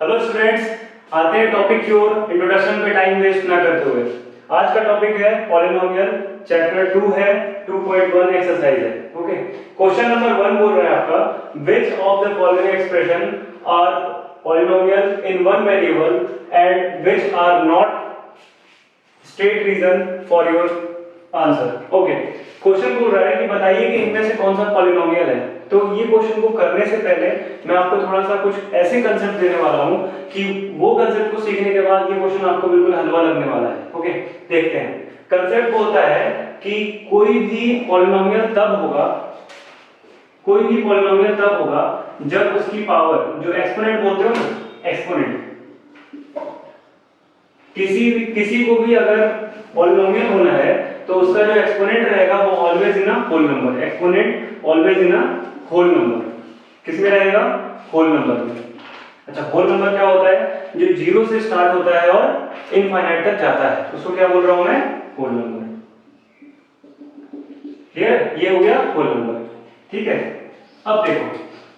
Hello students, आते हैं topic की ओर। इंट्रोडक्शन पे टाइम वेस्ट ना करते हुए आज का टॉपिक है पॉलिनोमियल, चैप्टर 2 है, 2.1 एक्सरसाइज है। ओके, क्वेश्चन नंबर 1 बोल रहा है आपका, which of the following expression are polynomial in one variable and which are not, state reason for your answer. Okay, question बोल रहा है कि बताइए कि इनमें से कौन सा पॉलिनोमियल है। तो ये क्वेश्चन को करने से पहले मैं आपको थोड़ा सा कुछ ऐसे कंसेप्ट देने वाला हूं कि वो कंसेप्ट को सीखने के बाद ये क्वेश्चन आपको बिल्कुल हलवा लगने वाला है। ओके, देखते हैं। कंसेप्ट बोलता है कि कोई भी पॉलिनोमियल तब होगा जब उसकी पावर, जो एक्सपोनेंट बोलते हो ना, एक्सपोनेंट, किसी को भी अगर पॉलिनोमियल होना है तो उसका जो एक्सपोनेंट रहेगा वो always in a whole number. Exponent always in a whole number. किस में रहेगा? होल नंबर में। अच्छा, होल नंबर क्या होता है? जो जीरो से स्टार्ट होता है और इनफाइनाइट तक जाता है, उसको क्या बोल रहा हूं मैं? Whole number. क्लियर? ये हो गया होल नंबर। ठीक है, अब देखो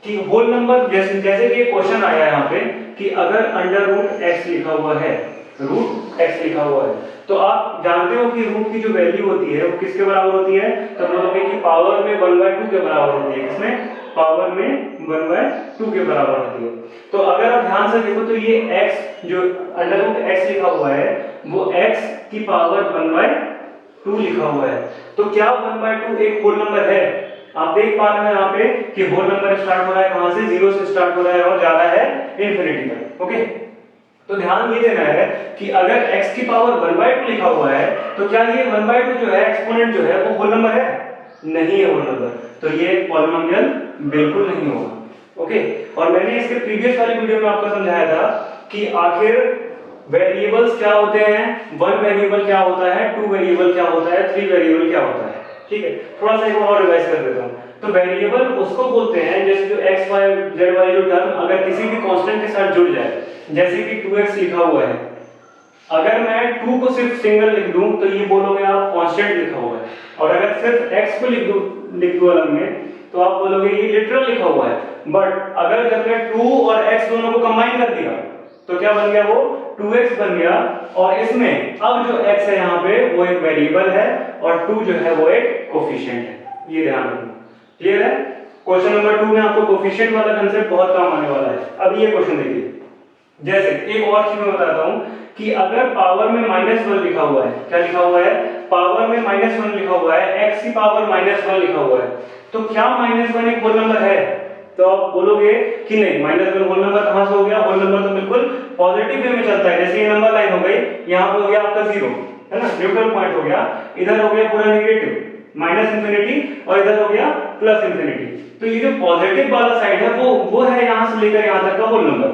कि होल नंबर जैसे कि क्वेश्चन आया यहाँ पे कि अगर अंडर रूट एक्स लिखा हुआ है, रूट एक्स लिखा हुआ है, तो आप जानते हो कि रूट की जो वैल्यू होती है वो किसके बराबर होती है? तो बोलोगे कि पावर में 1/2 के बराबर होती है। किसमें? पावर में 1/2 के बराबर होती है। तो अगर आप ध्यान से देखो तो ये x जो अंडर रूट x लिखा हुआ है वो x की पावर 1/2 लिखा हुआ है। तो क्या 1/2 एक होल नंबर है? आप देख पा रहे हैं यहाँ पे कि होल नंबर स्टार्ट हो रहा है कहां से? जीरो से स्टार्ट हो रहा है और जा रहा है इंफिनिटी तक। ओके, तो ध्यान ये देना है कि अगर x की पावर 1/2 लिखा हुआ है तो क्या ये 1/2 जो है, एक्सपोनेंट जो है, वो होल नंबर है? नहीं है होल नंबर। तो ये पॉलिनोमियल बिल्कुल नहीं होगा। ओके, और मैंने इसके प्रीवियस वाली वीडियो में आपको समझाया था कि आखिर वेरिएबल्स क्या होते हैं, 1 वेरिएबल क्या होता है, 2 वेरिएबल क्या होता है, 3 वेरिएबल क्या होता है। ठीक है, थोड़ा सा एक और रिवाइज कर देता हूं। तो वेरिएबल उसको बोलते हैं जैसे जो x y z वाली जो टर्म अगर किसी भी कांस्टेंट के साथ जुड़ जाए, जैसे कि 2x लिखा हुआ है, अगर मैं 2 को सिर्फ सिंगल लिख दूं तो ये बोलोगे आप कांस्टेंट लिखा हुआ है, और अगर सिर्फ x को लिख दूं अलग में तो आप बोलोगे ये लिटरल लिखा हुआ है। बट अगर जब मैं 2 और x दोनों को कंबाइन कर दिया तो क्या बन गया? वो 2x बन गया, और इसमें अब जो x है यहाँ पे वो एक वेरिएबल है और 2 जो है वो एक कोफिशिएंट है। ये ध्यान रखना। क्लियर है? क्वेश्चन नंबर 2 में आपको कोफिशिएंट वाला कंसेप्ट बहुत काम आने वाला है। अब ये क्वेश्चन देखिए, जैसे एक और चीज मैं बताता हूं कि अगर पावर में -1 लिखा हुआ है, क्या लिखा हुआ है? पावर में -1 लिखा हुआ है, x की पावर -1 लिखा हुआ है, तो क्या -1 एक होल नंबर है? तो आप बोलोगे कि नहीं, -1 होल नंबर कहां से हो गया? होल नंबर तो बिल्कुल पॉजिटिव वे में चलता है। जैसे ये नंबर लाइन हो गई, यहां पे हो गया आपका 0, है ना, न्यूट्रल पॉइंट हो गया, इधर हो गया पूरा नेगेटिव, -इंफिनिटी, और इधर हो गया +इंफिनिटी। तो ये जो पॉजिटिव वाला साइड है वो है यहां से लेकर यहां तक का होल नंबर।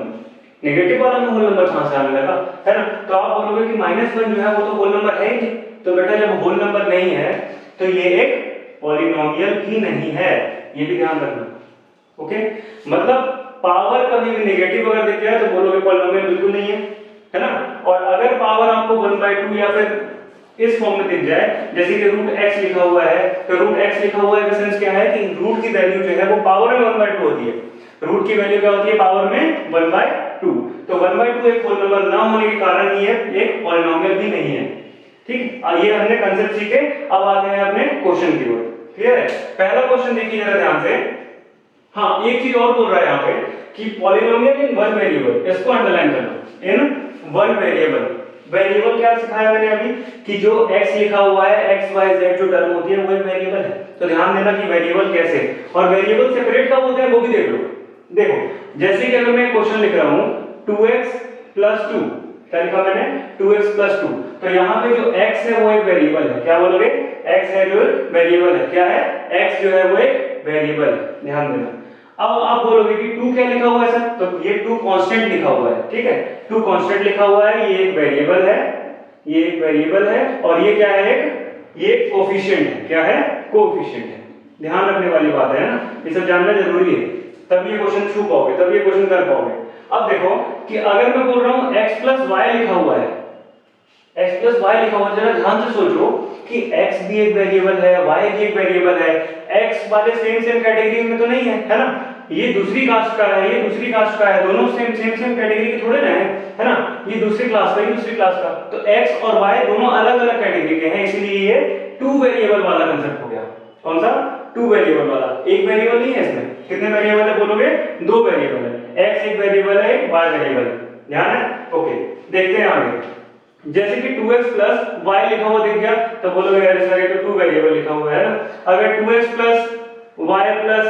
नेगेटिव वाला में होल नंबर कहां से आने लगा, है ना? तो आप बोलोगे कि -1 जो है वो तो होल नंबर है ही। तो बेटा जब होल नंबर नहीं है तो ये एक पॉलिनोमियल भी नहीं है, ये भी ध्यान रखना। ओके, मतलब पावर कभी भी नेगेटिव अगर दिख जाए तो बोलोगे पॉलिनोमियल बिल्कुल नहीं है ना? और अगर पावर आपको 1/2 या फिर इस फॉर्म में दिख जाए, जैसे कि रूट x लिखा हुआ है, तो रूट x लिखा हुआ है का सेंस क्या है कि रूट की वैल्यू जो है वो पावर में 1/2 होती है। रूट की वैल्यू क्या होती है? पावर में 1/2। तो 1/2 एक होल नंबर ना होने के कारण ये एक पॉलिनोमियल भी नहीं है। ठीक, ये हमने कंसेप्ट सीखे। अब आते हैं अपने क्वेश्चन की ओर। क्लियर है? पहला क्वेश्चन देखिए जरा ध्यान से। हाँ, एक चीज और बोल रहा है यहाँ पे कि पॉलिनोमियल इन वन वेरिएबल, इसको अंडरलाइन कर लो, इन वन वेरिएबल। वेरिएबल क्या सिखाया मैंने अभी कि जो x लिखा हुआ है, x y z जो टर्म होती है वो एक वेरिएबल है। तो ध्यान देना कि वेरिएबल कैसे, और वेरिएबल सेपरेट कब होते हैं वो भी देख लो। देखो, जैसे कि अगर मैं क्वेश्चन लिख रहा हूं 2x + 2, क्या लिखा मैंने? 2x + 2, तो यहाँ पे जो x है वो एक वेरिएबल है। क्या बोलोगे? x है जो वेरिएबल है। क्या है? x जो है वो एक वेरिएबल है, ध्यान देना। अब आप बोलोगे कि 2 क्या लिखा हुआ है सर? तो ये 2 कांस्टेंट लिखा हुआ है। ठीक है, 2 कांस्टेंट लिखा हुआ है, ये एक वेरिएबल है, ये एक वेरिएबल है, और ये क्या है? ये कोफिशिएंट है। क्या है? कोफिशिएंट है। ध्यान रखने वाली बात है ना, ये सब जानना जरूरी है, तब ये क्वेश्चन छू पाओगे, तब ये क्वेश्चन कर पाओगे। अब देखो कि अगर मैं बोल रहा हूं x + y लिखा हुआ है, x + y लिखा हुआ है, जरा ध्यान से सोचो कि x भी एक वेरिएबल है, y भी एक वेरिएबल है, x वाले सेम कैटेगरी में तो नहीं है, है ना? ये दूसरी कास्ट का है, ये दूसरी कास्ट का है, दोनों सेम सेम सेम कैटेगरी के थोड़े ना है ना, ये दूसरी क्लास का, ये दूसरी क्लास का, तो x और y दोनों अलग अलग कैटेगरी के हैं, इसलिए ये टू वेरिएबल वाला कंसेप्ट हो गया। कौन सा? टू वेरिएबल वाला। एक वेरिएबल नहीं है इसमें, कितने वेरिएबल है बोलोगे? दो वेरिएबल है, x एक वेरिएबल है, एक y वेरिएबल है, ध्यान है? ओके, देखते हैं आगे। जैसे कि 2x प्लस y लिखा हुआ दिख गया तो बोलोगे अरे सर ये तो टू वेरिएबल लिखा हुआ है ना। अगर 2x plus y plus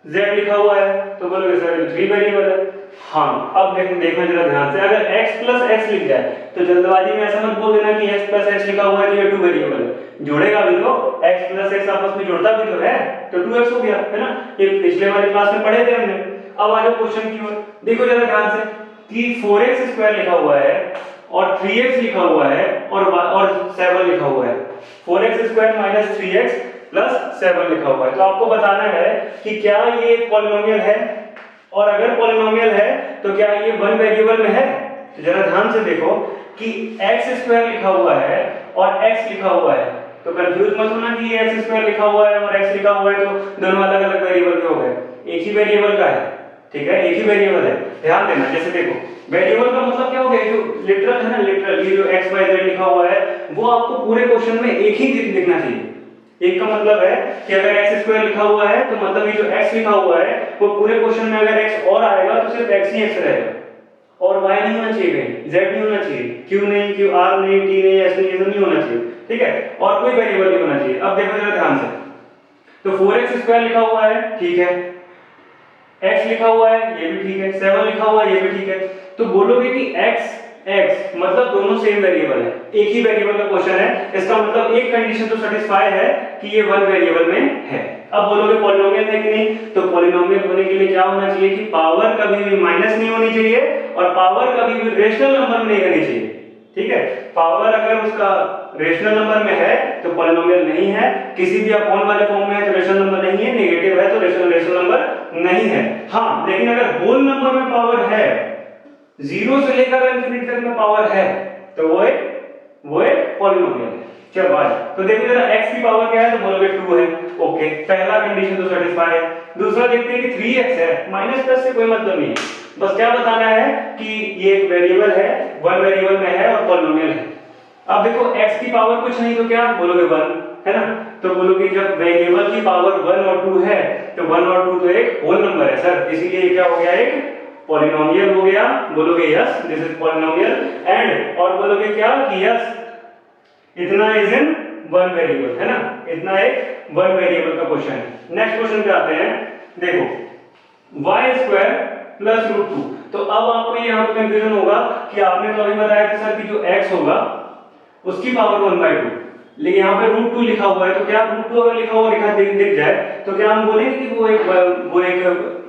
z लिखा हुआ है तो बोलोगे सर ये तो थ्री वेरिएबल है। हाँ, अब देखना जरा ध्यान से, अगर x प्लस x लिख जाए तो जल्दबाजी में ऐसा मत बोल देना कि x प्लस x लिखा हुआ है तो ये टू वेरिएबल है, जोड़ेगा भी तो, x प्लस x आपस में जुड़ता भी तो है, तो 2x हो गया है ना। ये पिछले वाली क्लास में पढ़े थे हमने। अब आ जाओ क्वेश्चन की ओर, देखो जरा ध्यान से कि 4x स्क्वायर लिखा हुआ है और 3x लिखा हुआ है और 7 लिखा हुआ है, 4x square minus 3x plus 7 लिखा हुआ है। तो आपको बताना है कि क्या ये एक पॉलिनोमियल है, और अगर पॉलिनोमियल है तो क्या ये वन वेरिएबल में है। तो जरा ध्यान से देखो कि x स्क्वायर लिखा हुआ है और x लिखा हुआ है, तो कंफ्यूज मत होना कि ये x स्क्वायर लिखा हुआ है और x लिखा हुआ है तो दोनों अलग अलग वेरिएबल के हो गए, एक ही वेरिएबल का है, ठीक है, एक ही वेरिएबल है। ध्यान देना, जैसे देखो वेरिएबल का मतलब क्या हो गया, जो लिटरल है ना, लिटरल ये जो x y z लिखा हुआ है वो आपको पूरे क्वेश्चन में एक ही दिखना चाहिए। एक का मतलब है कि अगर x स्क्वायर लिखा हुआ है तो मतलब ये जो x लिखा हुआ है वो पूरे क्वेश्चन में अगर x और आएगा तो सिर्फ x ही x रहेगा, और y नहीं होना चाहिए, कहीं z नहीं होना चाहिए, q नहीं, q r नहीं, t नहीं, s नहीं, ये सब नहीं होना चाहिए, ठीक है, और कोई वेरिएबल नहीं होना चाहिए। अब देखो जरा ध्यान से, तो 4x स्क्वायर लिखा हुआ है, ठीक है, x लिखा हुआ है, ये भी ठीक है, 7 लिखा हुआ है, ये भी ठीक है, तो बोलोगे कि x मतलब दोनों सेम वेरिएबल है, एक ही वेरिएबल का क्वेश्चन है, इसका मतलब एक कंडीशन तो सेटिस्फाई है कि ये वन वेरिएबल में है। अब बोलोगे पॉलिनोमियल है कि नहीं, तो पॉलिनोमियल होने के लिए क्या होना चाहिए कि पावर कभी भी माइनस नहीं होनी चाहिए और पावर कभी भी रेशनल नंबर में नहीं रहनी चाहिए, ठीक है। पावर अगर उसका रेशनल नंबर में है तो पॉलिनोमियल नहीं है, किसी भी अपॉन वाले फॉर्म में है तो रेशनल नंबर नहीं है, नेगेटिव है तो रेशनल नंबर नहीं है। हाँ, लेकिन अगर होल नंबर में पावर है, जीरो से लेकर इंफिनिटी तक में पावर है, तो वो एक पॉलिनोमियल है। चलो आज तो देखो जरा x की पावर क्या है, तो बोलोगे 2 है, ओके, पहला कंडीशन तो सेटिस्फाई है। दूसरा देखते हैं कि 3x है, माइनस प्लस से कोई मतलब नहीं है, बस क्या बताना है कि ये एक वेरिएबल है, वन वेरिएबल में है और पॉलिनोमियल है। अब देखो x की पावर कुछ नहीं तो क्या बोलोगे 1 है ना, तो बोलोगे जब वेरिएबल की पावर 1 और 2 है तो 1 और 2 तो एक होल नंबर है सर, इसीलिए क्या हो गया, एक पॉलिनोमियल हो गया। बोलोगे yes this is polynomial, and और बोलोगे क्या कि यस इतना इज इन वन वेरिएबल, है ना, इतना एक वन वेरिएबल का क्वेश्चन है। नेक्स्ट क्वेश्चन पे आते हैं, देखो y स्क्वायर प्लस रूट 2। तो अब आपको यहाँ पे कंफ्यूजन होगा कि आपने तो अभी बताया था सर कि जो x होगा उसकी पावर 1/2, लेकिन यहाँ पे रूट 2 लिखा हुआ है, तो क्या रूट 2 अगर लिखा हुआ दिख जाए तो क्या हम बोलेंगे कि वो एक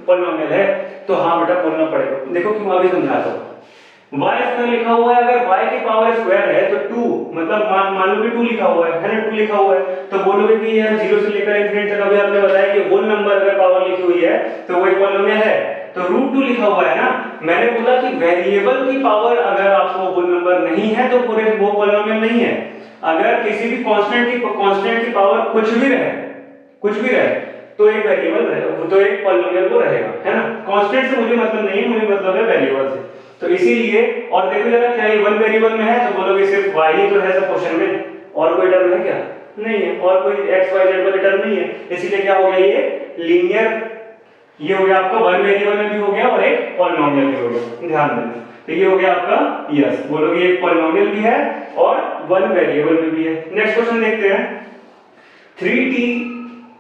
पॉलिनोमियल है। तो हाँ बेटा बोलना पड़ेगा, देखो क्यों, अभी समझाता हूँ। y स्क्वायर लिखा हुआ है, अगर y की पावर स्क्वायर है तो 2 मतलब मान लो कि 2 लिखा हुआ है ना, 2 लिखा हुआ है, तो बोलोगे कि यार 0 से लेकर इंफिनिटी तक, अभी आपने बताया कि होल नंबर अगर पावर लिखी हुई है तो वो एक पॉलिनोमियल है, तो रूट 2 लिखा हुआ है ना। मैंने बोला कि वेरिएबल की पावर अगर आपको होल नंबर नहीं है तो पूरे वो पॉलिनोमियल नहीं है। अगर किसी भी कांस्टेंट की पावर कुछ भी रहे तो एक वेरिएबल रहेगा, तो एक पॉलिनोमियल वो रहेगा, है ना। कांस्टेंट से मुझे मतलब नहीं है, मुझे मतलब है वेरिएबल से, तो इसीलिए। और देखो जरा क्या ये वन वेरिएबल में है, तो बोलोगे सिर्फ y ही तो है सब क्वेश्चन में, और कोई टर्म है क्या, नहीं है, और कोई x y z वाली टर्म नहीं है, इसीलिए क्या हो गया ये लीनियर, ये हो गया आपका वन वेरिएबल में भी हो गया और एक पॉलिनोमियल भी हो गया, ध्यान देना। तो ये हो गया आपका यस, बोलोगे एक पॉलिनोमियल भी है और वन वेरिएबल में भी है। नेक्स्ट क्वेश्चन देखते हैं,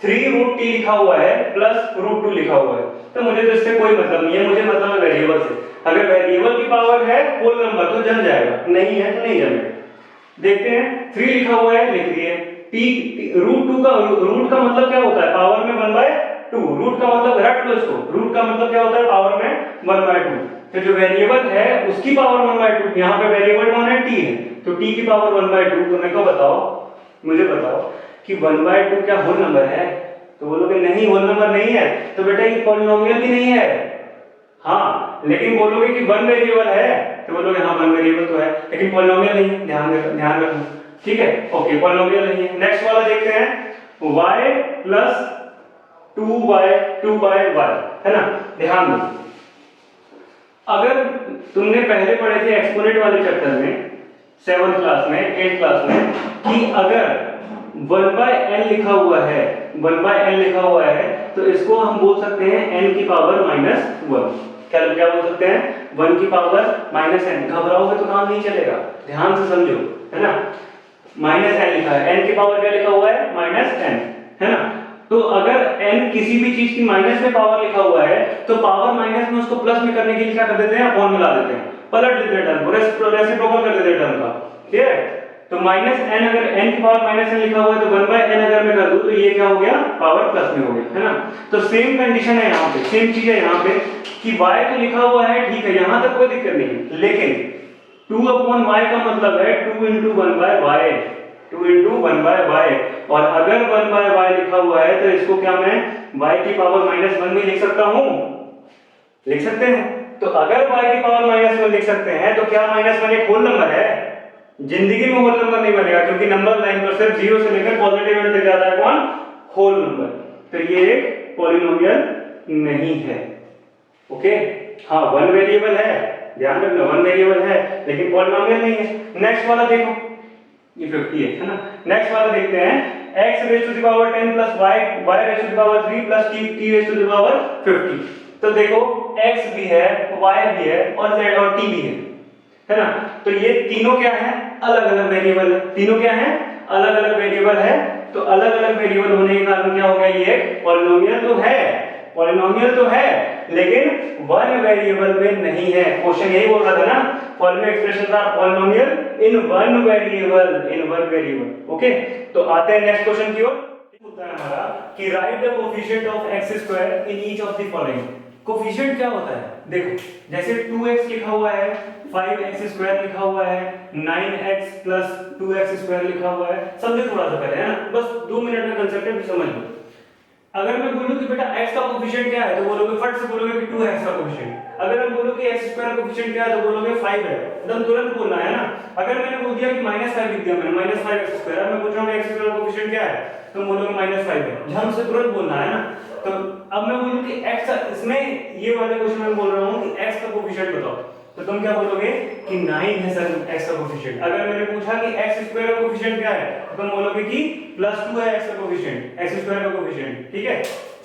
3 रूट t लिखा हुआ है प्लस रूट 2 लिखा हुआ है, तो मुझे तो इससे कोई मतलब नहीं है, मुझे मतलब है वेरिएबल से। अगर वेरिएबल की पावर है होल नंबर तो जम जाएगा, नहीं है तो नहीं जमेगा। देखते हैं 3 लिखा हुआ है, लिख दिए, t रूट 2 का रूट का मतलब क्या होता है, पावर में 1/2, रूट का मतलब रट लो इसको, रूट का मतलब क्या होता है पावर में 1/2, तो जो वेरिएबल है उसकी पावर 1/2, यहाँ पे वेरिएबल कौन है, t है, तो t की पावर 1/2, तो मेरे को बताओ, मुझे बताओ कि 1/2 क्या होल नंबर है, तो बोलोगे नहीं होल नंबर नहीं है, तो बेटा ये पॉलिनोमियल भी नहीं है। हाँ, लेकिन बोलोगे कि वन वेरिएबल है, तो बोलोगे हाँ वन वेरिएबल तो है, लेकिन पॉलिनोमियल नहीं है, ध्यान रखना, ठीक है, ओके, पॉलिनोमियल नहीं है। नेक्स्ट वाला देखते हैं, y प्लस 2/y, है ना। ध्यान दो, अगर तुमने पहले पढ़े थे एक्सपोनेंट वाले चैप्टर में 7th क्लास में 8th क्लास में कि अगर 1/n लिखा हुआ है, 1/n लिखा हुआ है तो इसको हम बोल सकते हैं n की पावर -1। क्या बोल सकते हैं? 1 की पावर -n। घबराओगे तो काम नहीं चलेगा, ध्यान से समझो, है ना। -n लिखा है, n की पावर क्या लिखा हुआ है? -n, है ना। तो अगर n किसी भी चीज की माइनस में पावर लिखा हुआ है तो पावर माइनस में उसको प्लस में करने के लिए क्या कर देते हैं? अपॉन मिला देते हैं, पलट देते हैं टर्म को, रेसिप्रोकल कर देते हैं टर्म का, ठीक है। तो -n, अगर n की पावर -n लिखा हुआ है तो 1/n अगर मैं कर दूं तो ये क्या हो गया? पावर प्लस में हो गया, है ना। तो सेम कंडीशन है यहाँ पे, सेम चीज है यहाँ पे कि y तो लिखा हुआ है, ठीक है, यहाँ तक कोई दिक्कत नहीं है, लेकिन 2/y का मतलब है 2 × 1/y, 2 × 1/y, और अगर 1/y लिखा हुआ है तो इसको क्या मैं y की पावर -1 में लिख सकता हूँ? लिख सकते हैं। तो अगर y की पावर -1 लिख सकते हैं तो क्या -1 एक होल नंबर है? जिंदगी में होल नंबर नहीं बनेगा, क्योंकि नंबर लाइन पर सिर्फ 0 से लेकर पॉजिटिव एंड तक जाता है कौन? Whole number. तो ये एक पॉलिनोमियल नहीं है, ओके। हाँ, 1 वेरिएबल है, ध्यान रखना, 1 वेरिएबल है लेकिन पॉलिनोमियल नहीं है। नेक्स्ट वाला देखो, ये 50 है ना। नेक्स्ट वाला देखते हैं, x raised to the power 10 plus y raised to the power 3 plus t raised to the power 50। तो देखो x भी है, y भी है और z और t भी है ना। तो ये तीनों क्या है? अलग अलग वेरिएबल है। तीनों क्या है? अलग अलग वेरिएबल है। तो अलग अलग वेरिएबल होने के कारण क्या हो गया? ये एक पॉलिनोमियल तो है, पॉलिनोमियल तो है लेकिन 1 वेरिएबल में नहीं है। क्वेश्चन यही बोल रहा था ना, following expressions are polynomial in 1 variable, in 1 variable, okay. तो आते हैं नेक्स्ट क्वेश्चन की ओर। होता है हमारा कि right the coefficient of x² in each of the following. Coefficient क्या होता है? देखो, जैसे 2x लिखा हुआ है, 5x² लिखा हुआ है, 9x + 2x² लिखा हुआ है। समझो थोड़ा सा पहले, है ना, बस 2 मिनट में कंसेप्ट है, समझ लो। अगर मैं बोलूं कि बेटा x का कोएफिशिएंट क्या है तो बोलोगे, फट से बोलोगे कि 2x का कोएफिशिएंट। अगर मैं बोलूं कि x² का कोएफिशिएंट क्या है तो बोलोगे 5 है, एकदम तुरंत बोलना है ना। अगर मैंने बोल दिया कि -5 लिख दिया मैंने, -5x², मैं पूछ रहा हूं x² का कोएफिशिएंट क्या है तो बोलोगे -5 है, झम से तुरंत बोलना है ना। तो अब मैं बोलूं कि x, इसमें ये वाले क्वेश्चन में बोल रहा हूं कि x का कोएफिशिएंट बताओ, तो तुम क्या बोलोगे कि 9 है सर x का कोएफिशिएंट। अगर मैंने पूछा कि x² का कोएफिशिएंट क्या है तो तुम बोलोगे कि +2 है x का कोएफिशिएंट, x² का कोएफिशिएंट, ठीक है।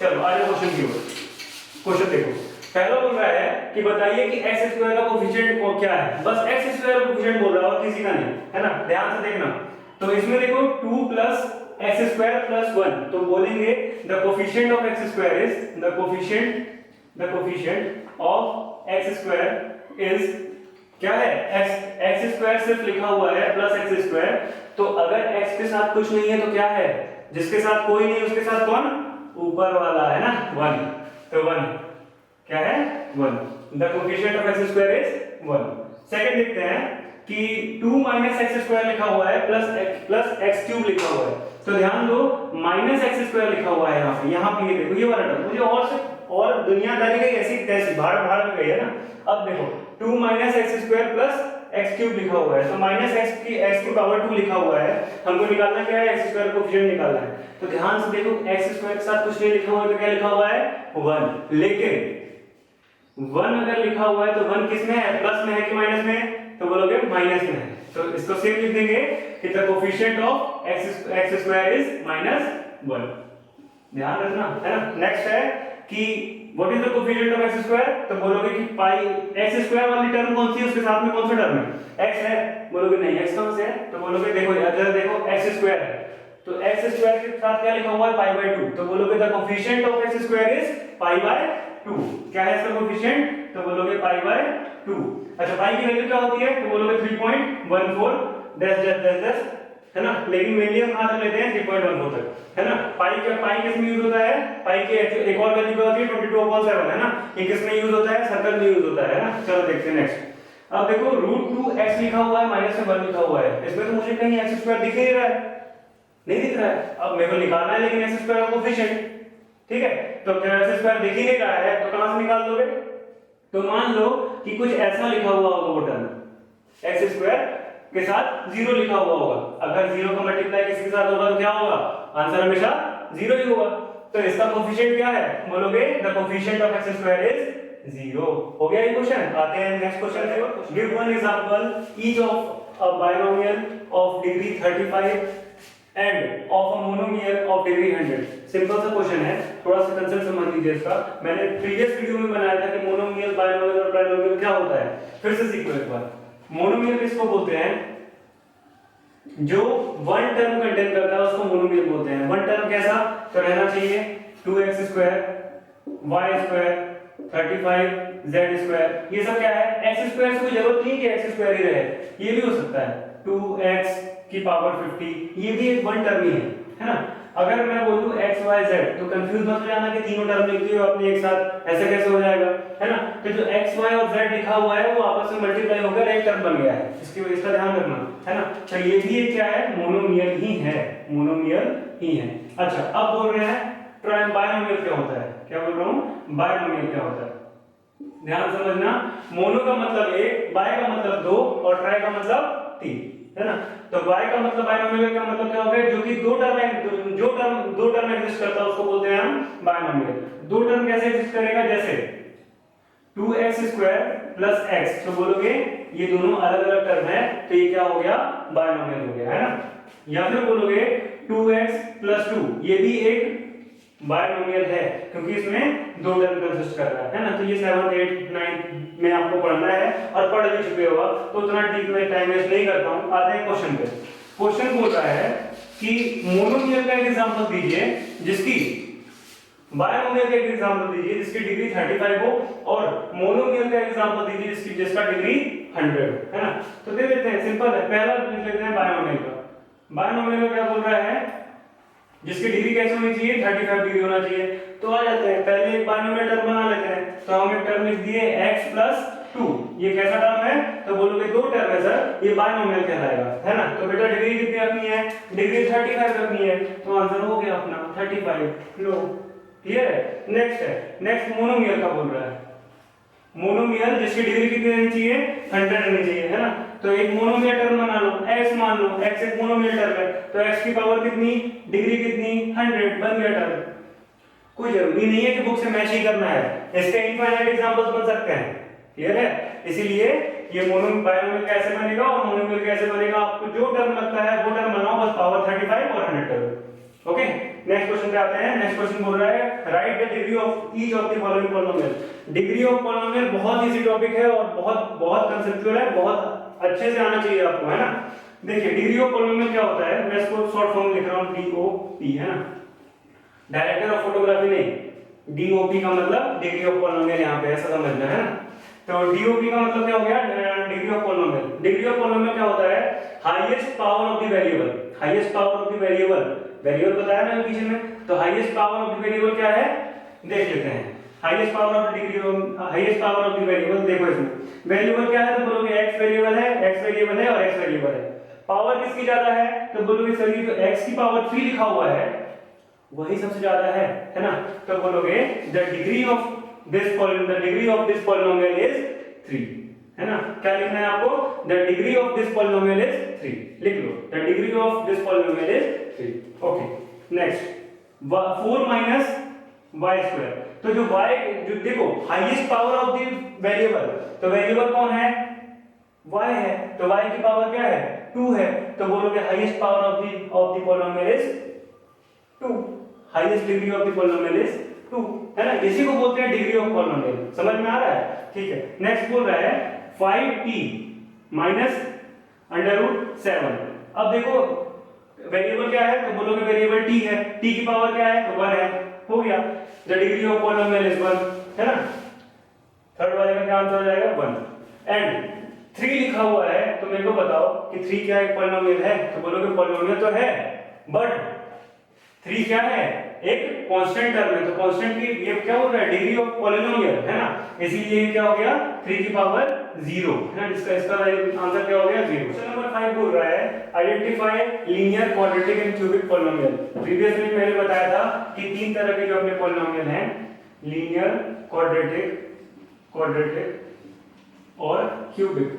चलो आगे क्वेश्चन की ओर। क्वेश्चन देखो, पहला बोल रहा है कि बताइए कि x² का कोएफिशिएंट क्या है। बस x² का कोएफिशिएंट बोल रहा है और किसी का नहीं, है ना। ध्यान से देखना, तो इसमें देखो 2 + x² + 1, तो बोलेंगे the coefficient of x² is, the coefficient of x² is क्या है? x² सिर्फ लिखा हुआ है प्लस x², तो अगर x के साथ कुछ नहीं है तो क्या है? जिसके साथ कोई नहीं उसके साथ कौन? ऊपर वाला, है ना, 1। तो 1 क्या है? 1। The coefficient of x² is 1। Second देखते हैं कि 2 - x² लिखा हुआ है प्लस x³ लिखा हुआ है। तो ध्यान दो, -x² लिखा हुआ है यहाँ पे ये देखो, ये वाला टर्म मुझे और दुनियादारी गई ऐसी तैसी भाड़ में गई है ना। अब देखो 2 - x² प्लस x³ लिखा हुआ है, तो x की पावर 2 लिखा हुआ है। हमको निकालना क्या है? x² कोएफिशिएंट निकालना है। तो ध्यान से देखो, x² के साथ कुछ नहीं लिखा हुआ है तो क्या लिखा हुआ है? 1। लेकिन 1 अगर लिखा हुआ है तो 1 किस में है? प्लस में है कि माइनस में है? तो बोलोगे माइनस में है। तो इसको सेम लिख देंगे कि the coefficient of x² is -1। ध्यान रखना, है ना। नेक्स्ट है कि what is the coefficient of x², तो बोलोगे कि पाई x² वाली टर्म कौन सी है, उसके साथ में कौन सा टर्म है? x है। बोलोगे नहीं, x कहां से है? तो बोलोगे देखो इधर देखो x² है, तो x² के साथ क्या लिखा हुआ है? π/2, तो बोलोगे the coefficient of x² is π/2। क्या है इसका कोएफिशिएंट? तो बोलोगे π/2। अच्छा, पाई की वैल्यू क्या होती है? तो बोलोगे 3.14 डैश, है ना। लेकिन मेनली हम कहां तक लेते हैं? 3.14 तक, है ना। पाई किस में यूज होता है? पाई की एक और वैल्यू क्या होती है? 22/7, है ना। ये किस में यूज होता है? सर्कल में यूज होता है ना। चलो देखते हैं नेक्स्ट। अब देखो √2x लिखा हुआ है, -1 लिखा हुआ है, इसमें तो मुझे कहीं x² दिख ही नहीं रहा है, नहीं दिख रहा है। अब मेरे को निकालना है लेकिन x² का कोएफिशिएंट, ठीक है। तो जब x² दिख ही नहीं रहा है तो कहां से निकाल दोगे? तो मान लो कि कुछ ऐसा लिखा हुआ होगा वो टर्म, x² के साथ 0 लिखा हुआ होगा। अगर 0 का मल्टीप्लाई किसी के साथ होगा तो क्या होगा? आंसर हमेशा 0 ही होगा। तो इसका कोफिशिएंट क्या है? बोलोगे the coefficient of x square is 0। हो गया ये क्वेश्चन। आते हैं नेक्स्ट क्वेश्चन पे। Give one example each of a binomial of degree 35 end of a monomial of degree 100। Simple सा क्वेश्चन है, थोड़ा सा कंसेप्ट समझ लीजिए इसका। मैंने प्रीवियस वीडियो में बनाया था कि मोनोमियल, बायनोमियल और ट्राइनोमियल क्या होता है, फिर से सीखो एक बार। मोनोमियल किसको बोलते हैं? जो वन टर्म कंटेन करता है उसको मोनोमियल बोलते हैं। वन टर्म कैसा? तो रहना चाहिए 2x square, y square, 35 z square. ये सब क्या है? x स्क्वायर से कोई जरूरत नहीं कि x स्क्वायर ही रहे, ये भी हो सकता है 2x की पावर 50, ये भी एक वन टर्म ही है ना। अगर मैं बोलूं x y z तो कंफ्यूज मत हो जाना कि तीनों टर्म लिख दिए आपने एक साथ, ऐसे कैसे हो जाएगा, है ना। तो जो x y और z लिखा हुआ है वो आपस में मल्टीप्लाई होकर एक टर्म बन गया है, इसकी वजह से ध्यान रखना, है ना। तो ये भी एक क्या है? मोनोमियल ही है, मोनोमियल ही है। अच्छा, अब बोल रहे हैं बायनोमियल क्या होता है? क्या बोल रहा हूं? बायनोमियल क्या होता है? ध्यान समझना, मोनो का मतलब एक, बाय का मतलब दो और ट्राई का मतलब तीन, है ना। तो बाय का मतलब, बायनोमियल का मतलब क्या हो गया? जो कि दो टर्म एग्जिस्ट करता है उसको बोलते हैं हम बायनोमियल। दो टर्म कैसे एग्जिस्ट करेगा? जैसे 2x स्क्वायर प्लस x, तो बोलोगे ये दोनों अलग अलग टर्म है तो ये क्या हो गया? बायनोमियल हो गया, है ना। या फिर बोलोगे 2x प्लस 2, ये भी एक बायनोमियल है क्योंकि इसमें दो टर्म कंसिस्ट कर रहा है ना। तो ये 7 8 9 में आपको पढ़ना है और पढ़ भी चुके होगा, तो उतना डीप में टाइम वेस्ट नहीं करता हूं। आते हैं क्वेश्चन पे। क्वेश्चन बोल रहा है कि मोनोमियल का एक एग्जांपल दीजिए जिसकी, बायनोमियल का एक एग्जांपल दीजिए जिसकी डिग्री 35 हो, और मोनोमियल का एग्जांपल दीजिए जिसका डिग्री 100, है ना। तो दे देते हैं, सिंपल है। पहला लिख लेते हैं बायनोमियल का। बायनोमियल में क्या बोल रहा है? जिसकी डिग्री कैसे होनी चाहिए? 35 डिग्री होना चाहिए। तो आ जाते हैं, पहले एक बायनोमियल टर्म बना लेते हैं। तो हम एक टर्म लिख दिए x प्लस 2, ये कैसा टर्म है? तो बोलोगे दो टर्म है सर, ये बायनोमियल कहलाएगा, है ना। तो बेटा डिग्री कितनी रखनी है? डिग्री 35 रखनी है, तो आंसर हो गया अपना 35। लो, क्लियर है। नेक्स्ट है, नेक्स्ट मोनोमियल का बोल रहा है। मोनोमियल जिसकी डिग्री कितनी रहनी चाहिए? 100 रहनी चाहिए, है ना। तो एक मोनोमियल टर्म बना लो, x मान लो, x एक मोनोमियल टर्म है, तो x की पावर कितनी, डिग्री कितनी, 100, बन गया टर्म। कोई जरूरी नहीं है कि बुक से मैच ही करना है, इसके इनफाइनाइट एग्जांपल्स बन सकते हैं, क्लियर है। इसीलिए ये बायनोमियल कैसे बनेगा और मोनोमियल कैसे बनेगा, आपको जो टर्म लगता है वो टर्म बनाओ, बस पावर 35 और 100 टर्म। ओके, नेक्स्ट क्वेश्चन पे आते हैं। नेक्स्ट क्वेश्चन बोल रहा है right the degree of each of the following polynomial. Degree of polynomial बहुत इजी टॉपिक है और बहुत बहुत कंसेप्चुअल है, बहुत अच्छे से आना चाहिए आपको, है ना। देखिए डिग्री ऑफ पॉलिनोमियल क्या होता है, मैं इसको शॉर्ट फॉर्म लिख रहा हूं DOP, है ना। डायरेक्टर ऑफ फोटोग्राफी नहीं, DOP का मतलब डिग्री ऑफ पॉलिनोमियल, यहां पे ऐसा समझना है ना। तो DOP का मतलब क्या हो गया? Degree of polynomial. Degree of polynomial क्या होता है? Highest power of the variable. Highest power of the variable, variable बताया ना पीछे में, तो highest power of the variable क्या है देख लेते हैं। Highest power of the degree of, highest power of the variable, देखो इसमें वेरिएबल क्या है, तो बोलोगे x वेरिएबल है, x वेरिएबल है और x वेरिएबल है। पावर किसकी ज्यादा है? तो बोलोगे सर ये जो x की पावर 3 लिखा हुआ है वही सबसे ज्यादा है ना। तो बोलोगे the degree of this polynomial is 3, है ना। क्या लिखना है आपको? The degree of this polynomial is 3, लिख लो the degree of this polynomial is 3। Okay, next 4 minus y square. तो जो y, जो देखो highest power of the variable, तो वेरिएबल कौन है? y है, तो y की पावर क्या है? 2 है, तो बोलोगे highest power of the polynomial is 2, highest degree of the polynomial is 2, है ना। इसी को बोलते हैं डिग्री ऑफ पॉलिनोमियल। समझ में आ रहा है? ठीक है। नेक्स्ट बोल रहा है 5t माइनस √7। अब देखो वेरिएबल क्या है, तो बोलोगे वेरिएबल t है, t की पावर क्या है? तो 1 है, हो गया। The degree of polynomial is 1, है ना। थर्ड वाले का क्या आंसर हो जाएगा? 1। एंड 3 लिखा हुआ है, तो मेरे को बताओ कि 3 क्या एक पॉलिनोमियल है? तो बोलोगे पॉलिनोमियल तो है, बट 3 क्या है? एक कांस्टेंट टर्म है। तो कांस्टेंट की ये क्या हो रहा है? डिग्री ऑफ पॉलिनोमियल, है ना। इसीलिए क्या हो गया? 3 की पावर 0, है ना। इसका आंसर क्या हो गया? 0। क्वेश्चन नंबर 5 बोल रहा है identify linear quadratic and cubic polynomial. Previously मैंने बताया था कि 3 तरह के जो अपने पॉलिनोमियल हैं, लीनियर, क्वाड्रेटिक और क्यूबिक।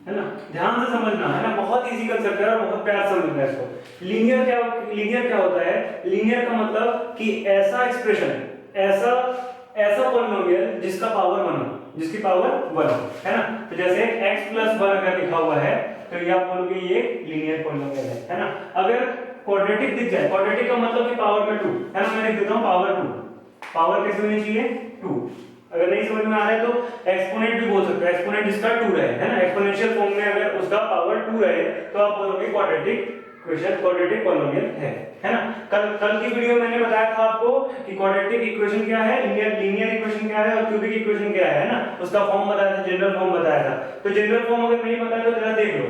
है ना, ध्यान से समझना है ना, बहुत इजी कंसेप्ट है और बहुत प्यार से समझना है इसको। लीनियर क्या होता है? लीनियर का मतलब कि ऐसा एक्सप्रेशन, ऐसा पॉलिनोमियल जिसका पावर 1 हो, जिसकी पावर 1 है ना। तो जैसे x + 1 अगर लिखा हुआ है तो ये आप बोलोगे ये लीनियर पॉलिनोमियल है ना। अगर क्वाड्रेटिक दिख जाए, क्वाड्रेटिक का मतलब कि पावर में 2 है ना, मैं लिख देता हूं पावर 2। पावर कैसे होनी चाहिए? 2। अगर नहीं समझ में आ रहा है तो एक्सपोनेंट भी बोल सकते हो, एक्सपोनेंट जिसका 2 रहे, है ना, एक्सपोनेंशियल फॉर्म में अगर उसका पावर 2 रहे तो आप बोलोगे क्वाड्रेटिक इक्वेशन, क्वाड्रेटिक पॉलिनोमियल है ना। कल की वीडियो में मैंने बताया था आपको कि क्वाड्रेटिक इक्वेशन क्या है, लीनियर इक्वेशन क्या है और क्यूबिक इक्वेशन क्या है ना, उसका फॉर्म बताया था, जनरल फॉर्म बताया था। तो जनरल फॉर्म अगर नहीं बताया तो जरा देख लो,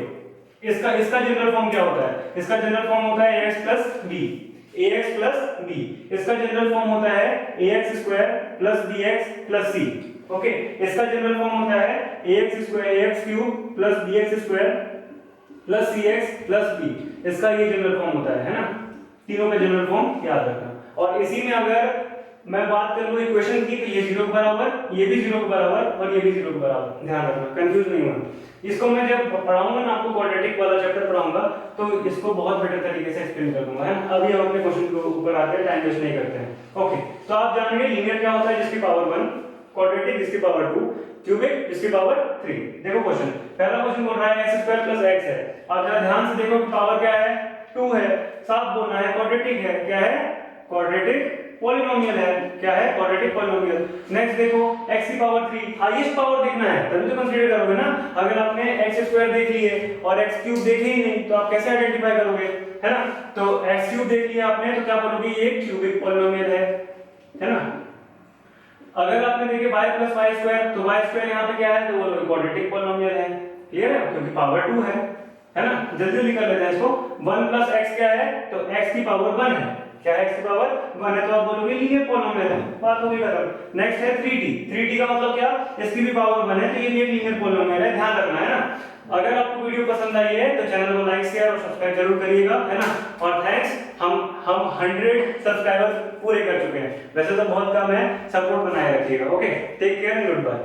इसका जनरल फॉर्म क्या होता है? इसका जनरल फॉर्म होता है ax + b, ax + b। इसका जनरल फॉर्म होता है ax² + bx + c। ओके, इसका जनरल फॉर्म होता है ax² ax³ + bx² + cx + b। इसका ये जनरल फॉर्म होता है ना। तीनों का जनरल फॉर्म याद रखना। और इसी में अगर मैं बात कर लूं इक्वेशन की, तो ये 0 के बराबर, ये भी 0 के बराबर और ये भी 0 के बराबर, ध्यान रखना, कंफ्यूज नहीं होना। इसको मैं जब पढ़ाऊंगा ना, आपको क्वाड्रेटिक वाला चैप्टर पढ़ाऊंगा तो इसको बहुत बेटर तरीके से एक्सप्लेन कर दूंगा, है ना। अभी हम अपने क्वेश्चन के ऊपर आते हैं, टाइम वेस्ट नहीं करते हैं। ओके, तो आप जानेंगे लीनियर क्या होता है जिसकी पावर 1, क्वाड्रेटिक जिसकी पावर 2, क्यूबिक जिसकी पावर 3। देखो क्वेश्चन, पहला क्वेश्चन बोल रहा है x² + x है। आप जरा ध्यान से देखो कि पावर क्या है? 2 है। साफ बोलना है, क्वाड्रेटिक है। क्या है? क्वाड्रेटिक पॉलिनोमियल है। क्या है? Quadratic polynomial. नेक्स्ट देखो x की पावर 3, हाईएस्ट पावर देखना है तभी तो कंसीडर करोगे ना। अगर आपने x² देख लिए और x³ देखे ही नहीं तो आप कैसे आइडेंटिफाई करोगे, है ना। तो x³ देख लिया आपने तो क्या बोलोगे? ये क्यूबिक पॉलिनोमियल है ना। अगर आपने देखे y + y² तो y² यहाँ पे क्या है? तो बोलोगे क्वाड्रेटिक पॉलिनोमियल है। क्लियर है, क्योंकि पावर 2 है ना। जल्दी जल्दी कर लेते हैं इसको। 1 + x क्या है? तो x की पावर 1 है। क्या है? x की पावर 1 है, तो आप बोलोगे लीनियर पॉलिनोमियल है। बात हो गई खत्म। नेक्स्ट है 3t। 3t का मतलब क्या? इसकी भी पावर 1 है, तो ये भी एक लीनियर पॉलिनोमियल है, ध्यान रखना, है ना। अगर आपको वीडियो पसंद आई है तो चैनल को लाइक, शेयर और सब्सक्राइब जरूर करिएगा, है ना। और थैंक्स, हम 100 सब्सक्राइबर्स पूरे कर चुके हैं। वैसे तो बहुत कम है, सपोर्ट बनाए रखिएगा। Okay, take care and good bye.